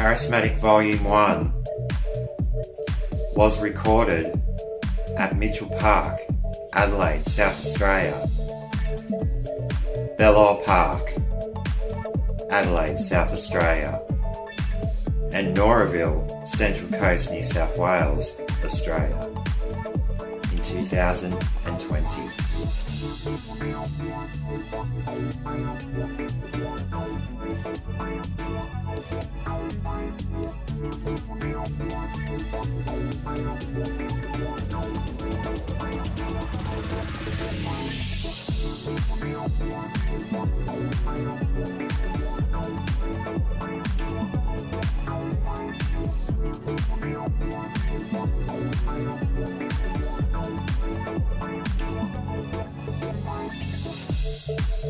Charismatic Volume One was recorded at Mitchell Park, Adelaide, South Australia. Belleau Park, Adelaide, South Australia. And Noraville, Central Coast, New South Wales, Australia, in 2020.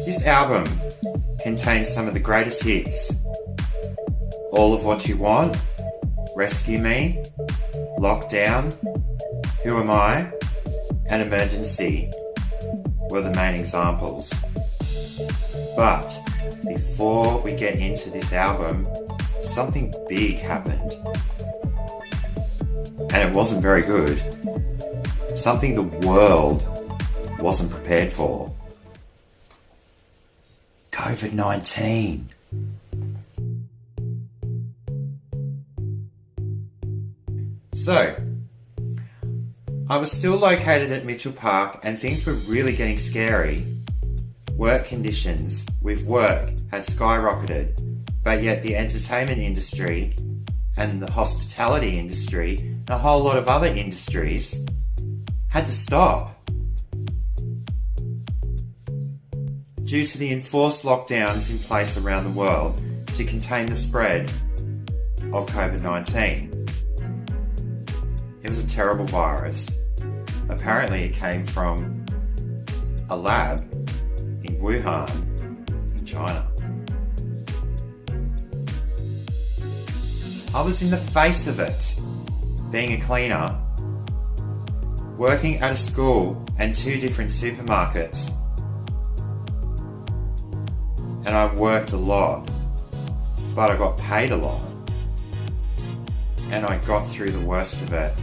This album contains some of the greatest hits: All of What You Want, Rescue Me, Lockdown, Who Am I, and Emergency were the main examples. But before we get into this album, something big happened. And it wasn't very good. Something the world wasn't prepared for. COVID-19. So, I was still located at Mitchell Park and things were really getting scary. Work conditions with work had skyrocketed, but yet the entertainment industry and the hospitality industry and a whole lot of other industries had to stop due to the enforced lockdowns in place around the world to contain the spread of COVID-19. It was a terrible virus. Apparently it came from a lab in Wuhan, in China. I was in the face of it, being a cleaner, working at a school and 2 different supermarkets. And I worked a lot, but I got paid a lot. And I got through the worst of it.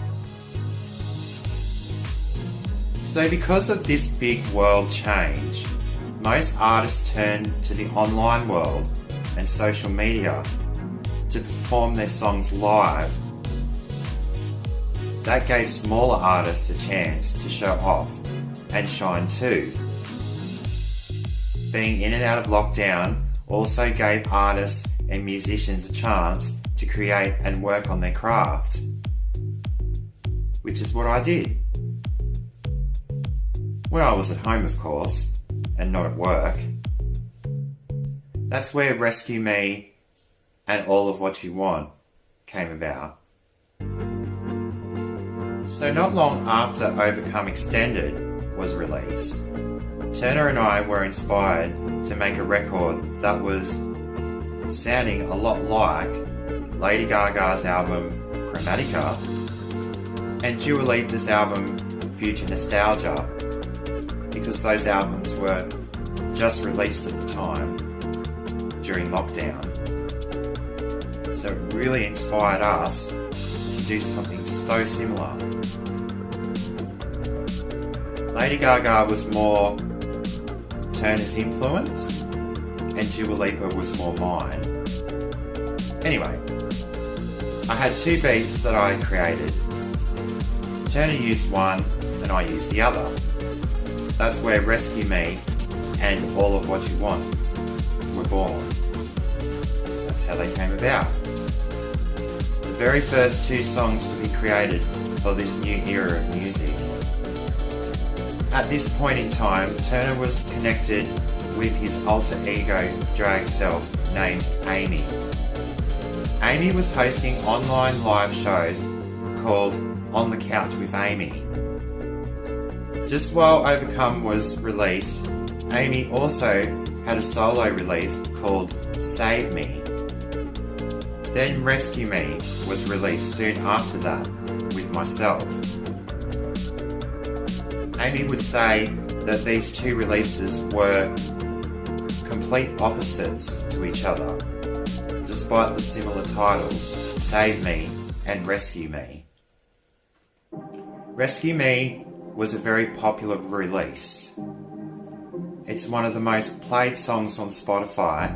So because of this big world change, most artists turned to the online world and social media to perform their songs live. That gave smaller artists a chance to show off and shine too. Being in and out of lockdown also gave artists and musicians a chance to create and work on their craft, which is what I did. When I was at home, of course, and not at work. That's where Rescue Me and All of What You Want came about. So not long after Overcome Extended was released, Turner and I were inspired to make a record that was sounding a lot like Lady Gaga's album Chromatica and Dua Lipa's album Future Nostalgia, because those albums were just released at the time during lockdown. So it really inspired us to do something so similar. Lady Gaga was more Turner's influence and Dua Lipa was more mine. Anyway, I had 2 beats that I created. Turner used one and I used the other. That's where Rescue Me and All of What You Want were born. That's how they came about. The very first 2 songs to be created for this new era of music. At this point in time, Turner was connected with his alter ego drag self named Amy. Amy was hosting online live shows called On the Couch with Amy. Just while Overcome was released, Amy also had a solo release called Save Me. Then Rescue Me was released soon after that with myself. Amy would say that these 2 releases were complete opposites to each other, despite despite the similar titles, Save Me and Rescue Me. Rescue Me was a very popular release. It's one of the most played songs on Spotify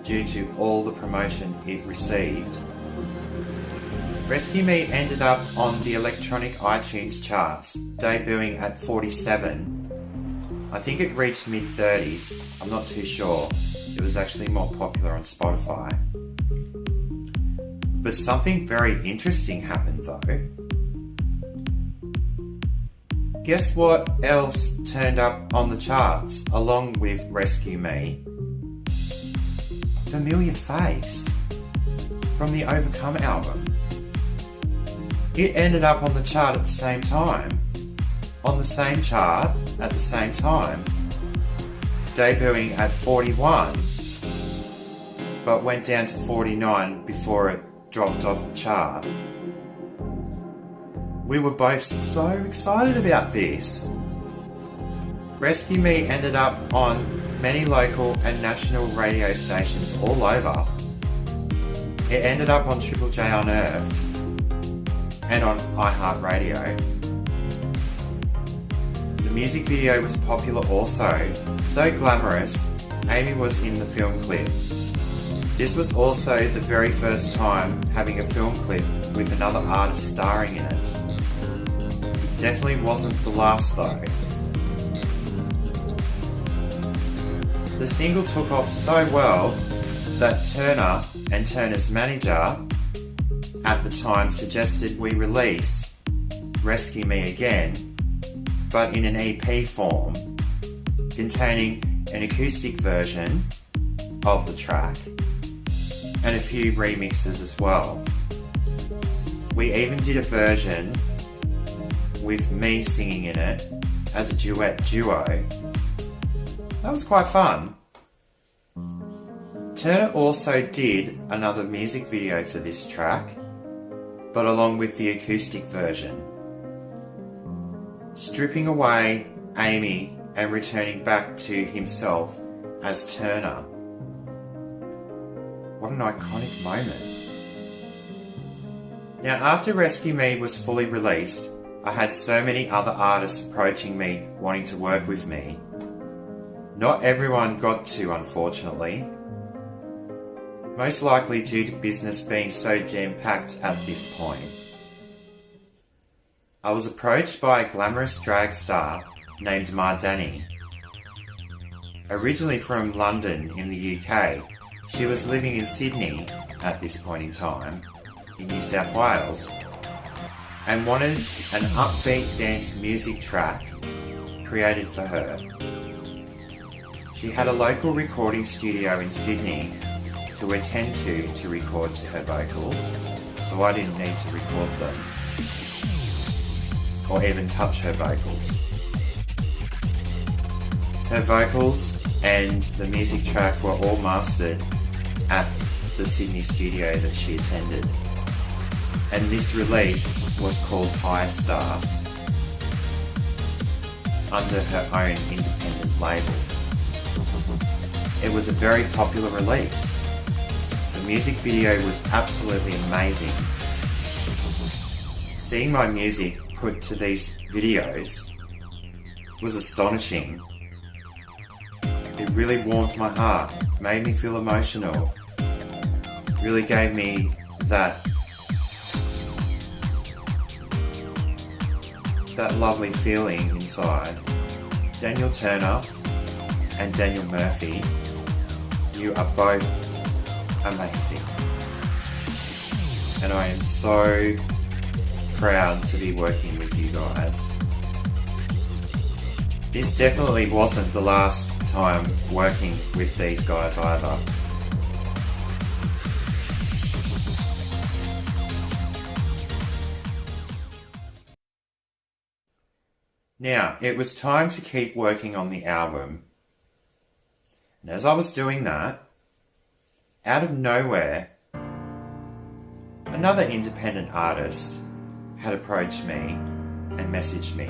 due to all the promotion it received. Rescue Me ended up on the electronic iTunes charts, debuting at 47. I think it reached mid-30s, I'm not too sure. It was actually more popular on Spotify. But something very interesting happened though. Guess what else turned up on the charts along with Rescue Me? Familiar Face from the Overcome album. It ended up on the chart at the same time, on the same chart at the same time, debuting at 41, but went down to 49 before it dropped off the chart. We were both so excited about this. Rescue Me ended up on many local and national radio stations all over. It ended up on Triple J Unearthed and on iHeartRadio. The music video was popular also, so glamorous, Amy was in the film clip. This was also the very first time having a film clip with another artist starring in it. It definitely wasn't the last though. The single took off so well that Turner and Turner's manager at the time suggested we release Rescue Me again, but in an EP form, containing an acoustic version of the track and a few remixes as well. We even did a version with me singing in it as a duo. That was quite fun. Turner also did another music video for this track, but along with the acoustic version, stripping away Amy and returning back to himself as Turner. What an iconic moment. Now, after Rescue Me was fully released, I had so many other artists approaching me wanting to work with me. Not everyone got to, unfortunately. Most likely due to business being so jam-packed at this point. I was approached by a glamorous drag star named Mardani. Originally from London in the UK, she was living in Sydney at this point in time, in New South Wales, and wanted an upbeat dance music track created for her. She had a local recording studio in Sydney to attend to record to her vocals, so I didn't need to record them or even touch her vocals. Her vocals and the music track were all mastered at the Sydney studio that she attended, and this release was called High Star under her own independent label. It was a very popular release. The music video was absolutely amazing. Seeing my music put to these videos was astonishing. It really warmed my heart, made me feel emotional, really gave me that lovely feeling inside. Daniel Turner and Daniel Murphy, you are both amazing. And I am so proud to be working with you guys. This definitely wasn't the last time working with these guys either. Now, it was time to keep working on the album. And as I was doing that, out of nowhere, another independent artist had approached me and messaged me.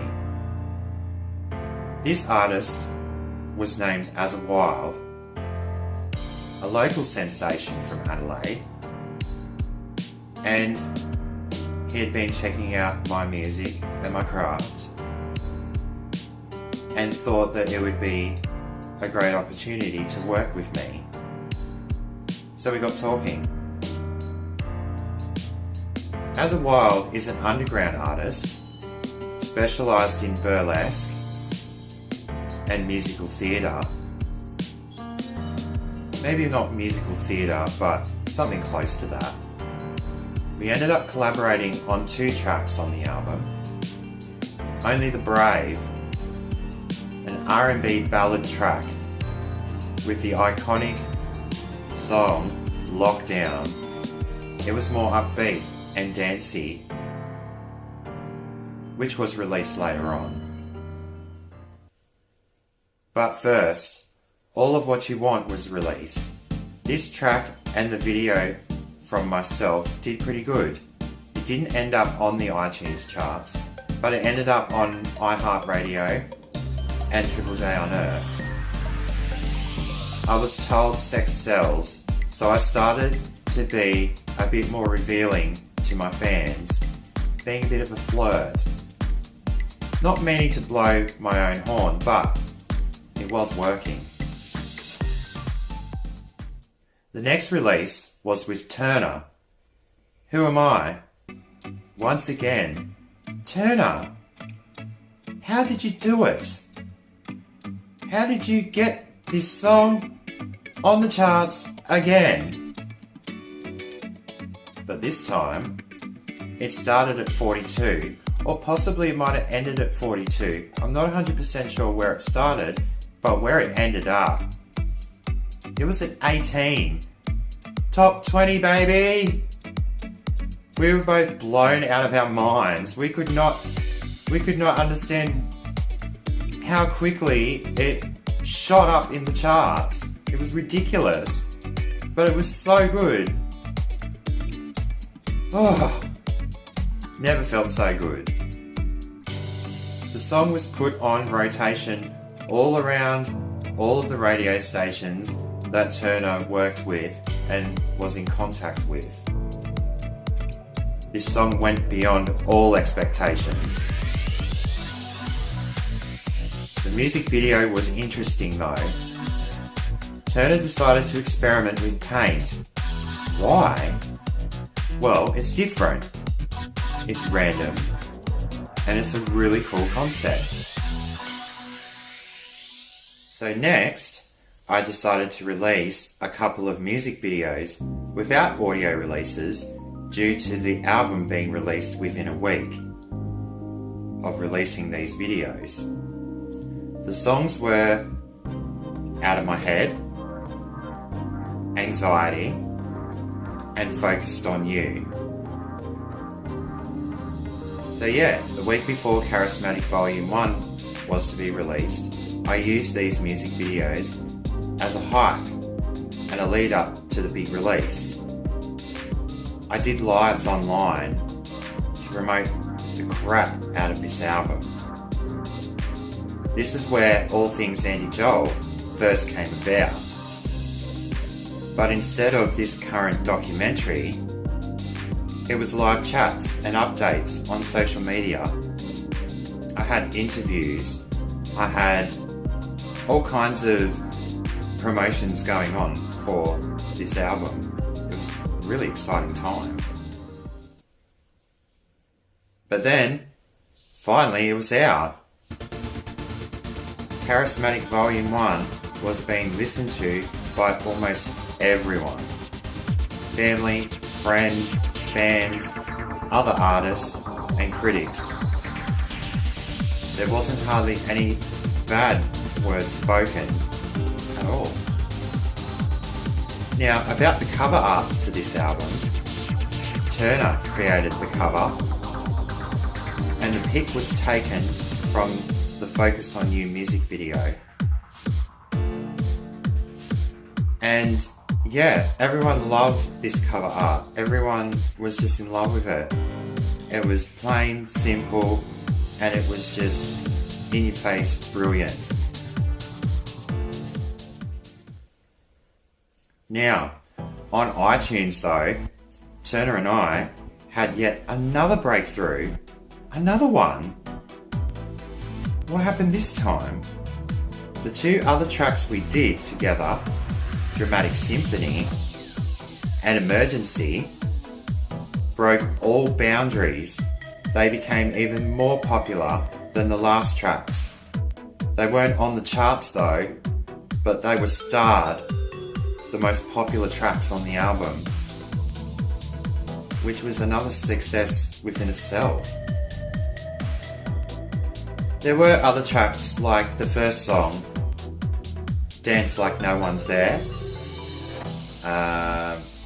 This artist was named As a Wild, a local sensation from Adelaide, and he had been checking out my music and my craft and thought that it would be a great opportunity to work with me. So we got talking. As a Wild is an underground artist specialised in burlesque and musical theatre. Maybe not musical theatre, but something close to that. We ended up collaborating on 2 tracks on the album. Only the Brave, an R&B ballad track with the iconic song Lockdown. It was more upbeat and dancey, which was released later on. But first, All of What You Want was released. This track and the video from myself did pretty good. It didn't end up on the iTunes charts, but it ended up on iHeartRadio and Triple J Unearthed. I was told sex sells, so I started to be a bit more revealing to my fans, being a bit of a flirt. Not meaning to blow my own horn, but it was working. The next release was with Turner. Who am I? Once again, Turner. How did you do it? How did you get this song on the charts again? But this time, it started at 42, or possibly it might have ended at 42. I'm not 100% sure where it started, but where it ended up, it was at 18. Top 20, baby! We were both blown out of our minds. We could not understand how quickly it shot up in the charts. It was ridiculous, but it was so good. Oh, never felt so good. The song was put on rotation all around all of the radio stations that Turner worked with and was in contact with. This song went beyond all expectations. The music video was interesting though. Turner decided to experiment with paint. Why? Well, it's different. It's random. And it's a really cool concept. So next, I decided to release a couple of music videos without audio releases due to the album being released within a week of releasing these videos. The songs were Out of My Head, Anxiety, and Focused on You. So yeah, the week before Charismatic Volume 1 was to be released, I used these music videos as a hype and a lead up to the big release. I did lives online to promote the crap out of this album. This is where All Things Andy Joel first came about. But instead of this current documentary, it was live chats and updates on social media. I had interviews, I had all kinds of promotions going on for this album. It was a really exciting time. But then, finally it was out. Charismatic Volume 1 was being listened to by almost everyone. Family, friends, fans, other artists, and critics. There wasn't hardly any bad words spoken at all. Now, about the cover art to this album, Turner created the cover, and the pic was taken from the Focus on You music video. And yeah, everyone loved this cover art. Everyone was just in love with it. It was plain, simple, and it was just in your face, brilliant. Now, on iTunes though, Turner and I had yet another breakthrough. Another one? What happened this time? The two other tracks we did together, Dramatic Symphony and Emergency, broke all boundaries. They became even more popular than the last tracks. They weren't on the charts though, but they were starred the most popular tracks on the album, which was another success within itself. There were other tracks like the first song, Dance Like No One's There,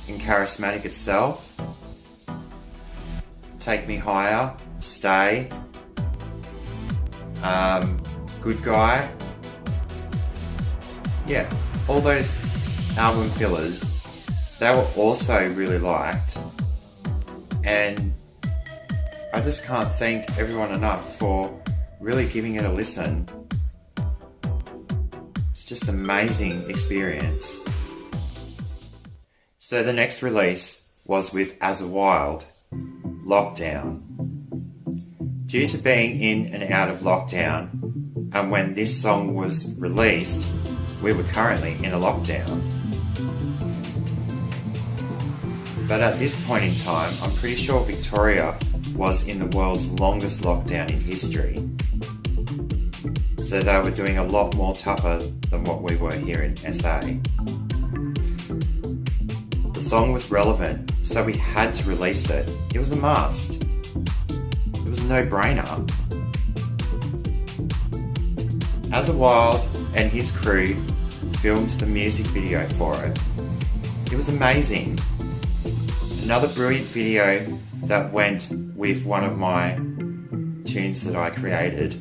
in Charismatic itself, Take Me Higher, Stay, Good Guy. Yeah, all those album fillers, they were also really liked, and I just can't thank everyone enough for really giving it a listen. It's just an amazing experience. So the next release was with As a Wild, Lockdown. Due to being in and out of lockdown, and when this song was released, we were currently in a lockdown. But at this point in time, I'm pretty sure Victoria was in the world's longest lockdown in history. So they were doing a lot more tougher than what we were here in SA. The song was relevant, so we had to release it. It was a must. It was a no-brainer. As a Wild and his crew filmed the music video for it. It was amazing. Another brilliant video that went with one of my tunes that I created.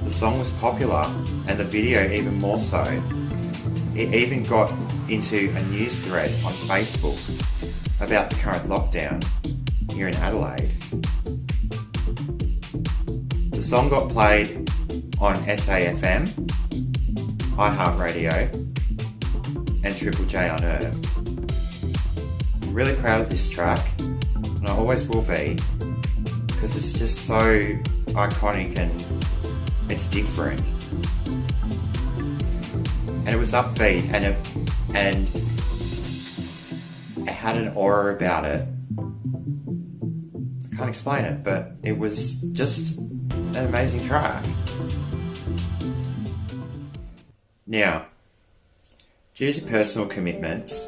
The song was popular, and the video even more so. It even got into a news thread on Facebook about the current lockdown here in Adelaide. The song got played on SAFM, iHeartRadio, and Triple J Unearthed. I'm really proud of this track, and I always will be, because it's just so iconic and it's different. And it was upbeat, and it had an aura about it. I can't explain it, but it was just an amazing track. Now, due to personal commitments,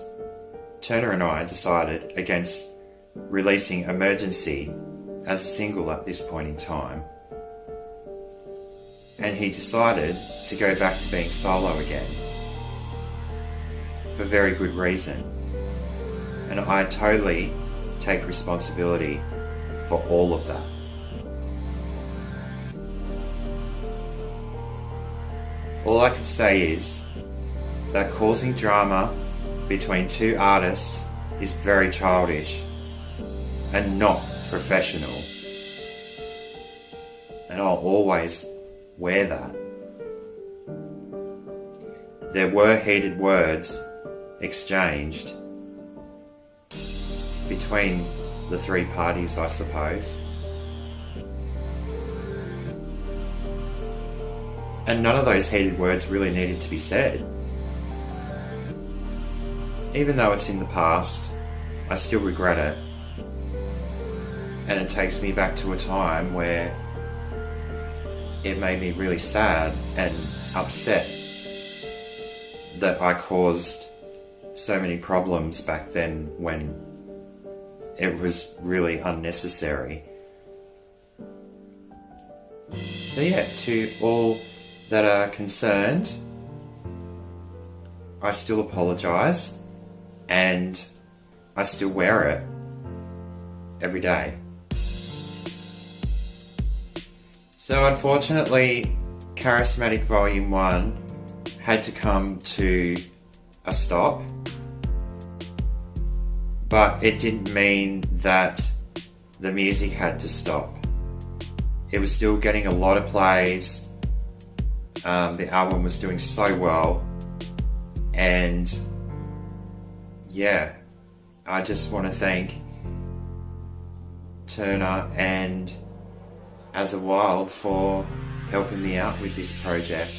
Turner and I decided against releasing Emergency as a single at this point in time. And he decided to go back to being solo again. For very good reason. And I totally take responsibility for all of that. All I can say is that causing drama between two artists is very childish and not professional. And I'll always wear that. There were heated words exchanged between the three parties, I suppose. And none of those heated words really needed to be said. Even though it's in the past, I still regret it. And it takes me back to a time where it made me really sad and upset that I caused so many problems back then when it was really unnecessary. So yeah, to all that are concerned, I still apologise, and I still wear it every day. So unfortunately, Charismatic Volume One had to come to a stop, but it didn't mean that the music had to stop. It was still getting a lot of plays. The album was doing so well, And yeah, I just want to thank Turner and As a Wild for helping me out with this project.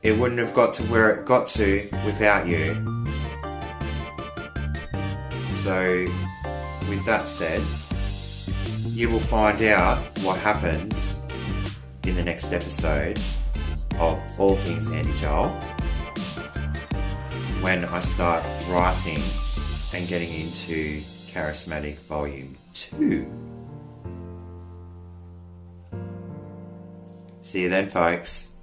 It wouldn't have got to where it got to without you. So, with that said, you will find out what happens in the next episode of All Things Andy Joel when I start writing and getting into Charismatic Volume 2. See you then, folks.